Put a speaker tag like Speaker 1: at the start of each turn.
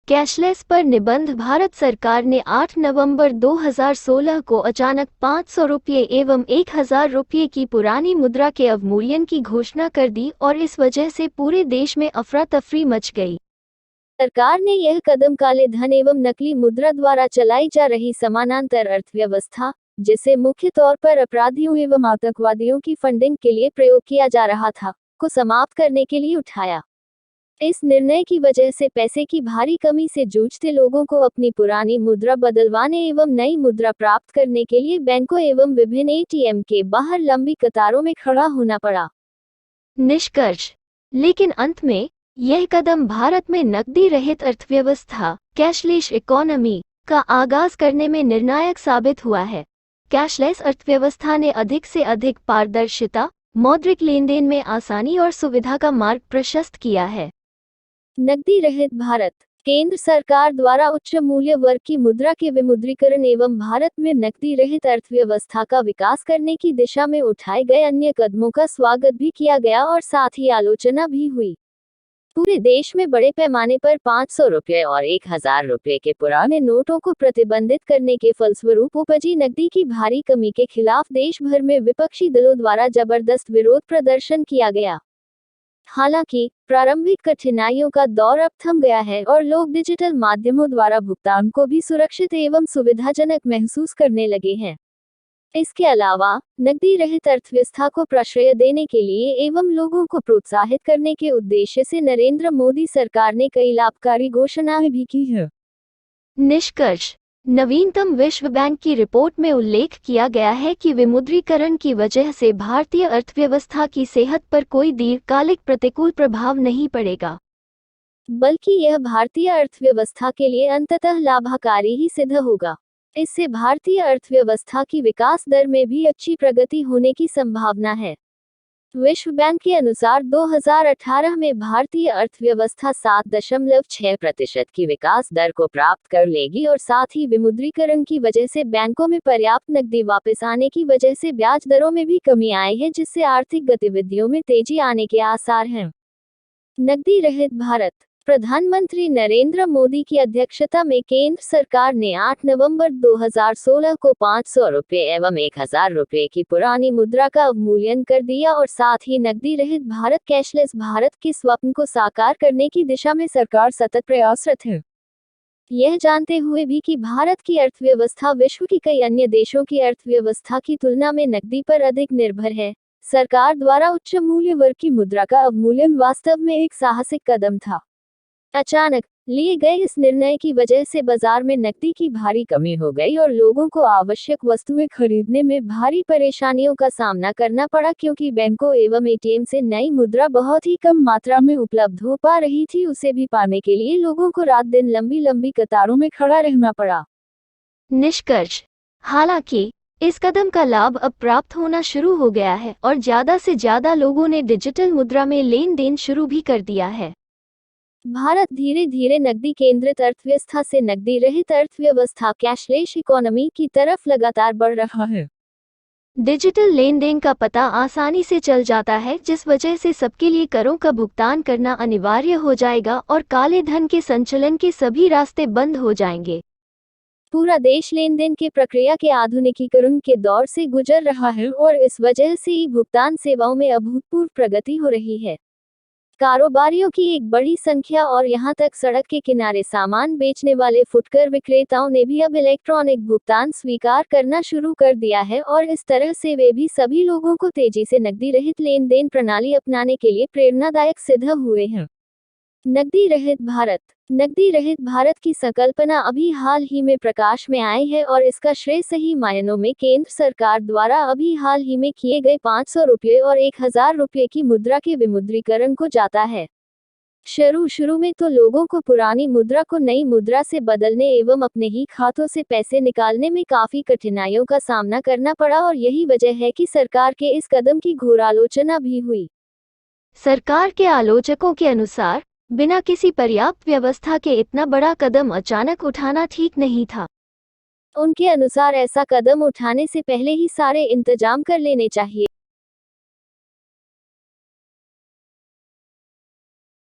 Speaker 1: Cashless पर निबंध। भारत सरकार ने 8 नवंबर 2016 को अचानक 500 रुपये एवं 1000 रुपये की पुरानी मुद्रा के अवमूल्यन की घोषणा कर दी और इस वजह से पूरे देश में अफरा तफरी मच गई। सरकार ने यह कदम काले धन एवं नकली मुद्रा द्वारा चलाई जा रही समानांतर अर्थव्यवस्था, जिसे मुख्य तौर पर अपराधियों एवं आतंकवादियों की फंडिंग के लिए प्रयोग किया जा रहा था, को समाप्त करने के लिए उठाया। इस निर्णय की वजह से पैसे की भारी कमी से जूझते लोगों को अपनी पुरानी मुद्रा बदलवाने एवं नई मुद्रा प्राप्त करने के लिए बैंकों एवं विभिन्न एटीएम के बाहर लंबी कतारों में खड़ा होना पड़ा। निष्कर्ष। लेकिन अंत में यह कदम भारत में नकदी रहित अर्थव्यवस्था, कैशलेस इकोनॉमी का आगाज करने में निर्णायक साबित हुआ है। कैशलेस अर्थव्यवस्था ने अधिक से अधिक पारदर्शिता, मौद्रिक लेनदेन में आसानी और सुविधा का मार्ग प्रशस्त किया है। नकदी रहित भारत। केंद्र सरकार द्वारा उच्च मूल्य वर्ग की मुद्रा के विमुद्रीकरण एवं भारत में नकदी रहित अर्थव्यवस्था का विकास करने की दिशा में उठाए गए अन्य कदमों का स्वागत भी किया गया और साथ ही आलोचना भी हुई। पूरे देश में बड़े पैमाने पर 500 रुपये और 1000 रुपये के पुराने नोटों को प्रतिबंधित करने के फलस्वरूप उपजी नकदी की भारी कमी के खिलाफ देश भर में विपक्षी दलों द्वारा जबरदस्त विरोध प्रदर्शन किया गया। हालांकि प्रारंभिक कठिनाइयों का दौर अब थम गया है और लोग डिजिटल माध्यमों द्वारा भुगतान को भी सुरक्षित एवं सुविधाजनक महसूस करने लगे हैं। इसके अलावा नकदी रहित अर्थव्यवस्था को प्रश्रय देने के लिए एवं लोगों को प्रोत्साहित करने के उद्देश्य से नरेंद्र मोदी सरकार ने कई लाभकारी घोषणाएं भी की है। निष्कर्ष। नवीनतम विश्व बैंक की रिपोर्ट में उल्लेख किया गया है कि विमुद्रीकरण की वजह से भारतीय अर्थव्यवस्था की सेहत पर कोई दीर्घकालिक प्रतिकूल प्रभाव नहीं पड़ेगा, बल्कि यह भारतीय अर्थव्यवस्था के लिए अंततः लाभकारी ही सिद्ध होगा। इससे भारतीय अर्थव्यवस्था की विकास दर में भी अच्छी प्रगति होने की संभावना है। विश्व बैंक के अनुसार 2018 में भारतीय अर्थव्यवस्था 7.6% की विकास दर को प्राप्त कर लेगी और साथ ही विमुद्रीकरण की वजह से बैंकों में पर्याप्त नकदी वापस आने की वजह से ब्याज दरों में भी कमी आई है, जिससे आर्थिक गतिविधियों में तेजी आने के आसार हैं। नकदी रहित भारत। प्रधानमंत्री नरेंद्र मोदी की अध्यक्षता में केंद्र सरकार ने 8 नवंबर 2016 को 500 रुपये एवं 1000 रुपये की पुरानी मुद्रा का अवमूल्यन कर दिया और साथ ही नकदी रहित भारत, कैशलेस भारत के स्वप्न को साकार करने की दिशा में सरकार सतत प्रयासरत है। यह जानते हुए भी कि भारत की अर्थव्यवस्था विश्व की कई अन्य देशों की अर्थव्यवस्था की तुलना में नकदी पर अधिक निर्भर है, सरकार द्वारा उच्च मूल्य वर्ग की मुद्रा का अवमूल्यन वास्तव में एक साहसिक कदम था। अचानक लिए गए इस निर्णय की वजह से बाजार में नकदी की भारी कमी हो गई और लोगों को आवश्यक वस्तुएं खरीदने में भारी परेशानियों का सामना करना पड़ा, क्योंकि बैंकों एवं एटीएम से नई मुद्रा बहुत ही कम मात्रा में उपलब्ध हो पा रही थी। उसे भी पाने के लिए लोगों को रात दिन लंबी लंबी कतारों में खड़ा रहना पड़ा। निष्कर्ष। हालांकि इस कदम का लाभ अब प्राप्त होना शुरू हो गया है और ज्यादा से ज्यादा लोगों ने डिजिटल मुद्रा में लेन देन शुरू भी कर दिया है। भारत धीरे धीरे नकदी केंद्रित अर्थव्यवस्था से नकदी रहित अर्थव्यवस्था, कैशलेस इकोनॉमी की तरफ लगातार बढ़ रहा है। डिजिटल लेन देन का पता आसानी से चल जाता है, जिस वजह से सबके लिए करों का भुगतान करना अनिवार्य हो जाएगा और काले धन के संचलन के सभी रास्ते बंद हो जाएंगे। पूरा देश लेन देन के प्रक्रिया के आधुनिकीकरण के दौर से गुजर रहा है और इस वजह से ई भुगतान सेवाओं में अभूतपूर्व प्रगति हो रही है। कारोबारियों की एक बड़ी संख्या और यहां तक सड़क के किनारे सामान बेचने वाले फुटकर विक्रेताओं ने भी अब इलेक्ट्रॉनिक भुगतान स्वीकार करना शुरू कर दिया है और इस तरह से वे भी सभी लोगों को तेजी से नकदी रहित लेन देन प्रणाली अपनाने के लिए प्रेरणादायक सिद्ध हुए हैं। नकदी रहित भारत। नकदी रहित भारत की संकल्पना अभी हाल ही में प्रकाश में आई है और इसका श्रेय सही मायनों में केंद्र सरकार द्वारा अभी हाल ही में किए गए 500 रुपये और 1000 रुपये की मुद्रा के विमुद्रीकरण को जाता है। शुरू में तो लोगों को पुरानी मुद्रा को नई मुद्रा से बदलने एवं अपने ही खातों से पैसे निकालने में काफी कठिनाइयों का सामना करना पड़ा और यही वजह है कि सरकार के इस कदम की घोर आलोचना भी हुई। सरकार के आलोचकों के अनुसार बिना किसी पर्याप्त व्यवस्था के इतना बड़ा कदम अचानक उठाना ठीक नहीं था। उनके अनुसार ऐसा कदम उठाने से पहले ही सारे इंतजाम कर लेने चाहिए।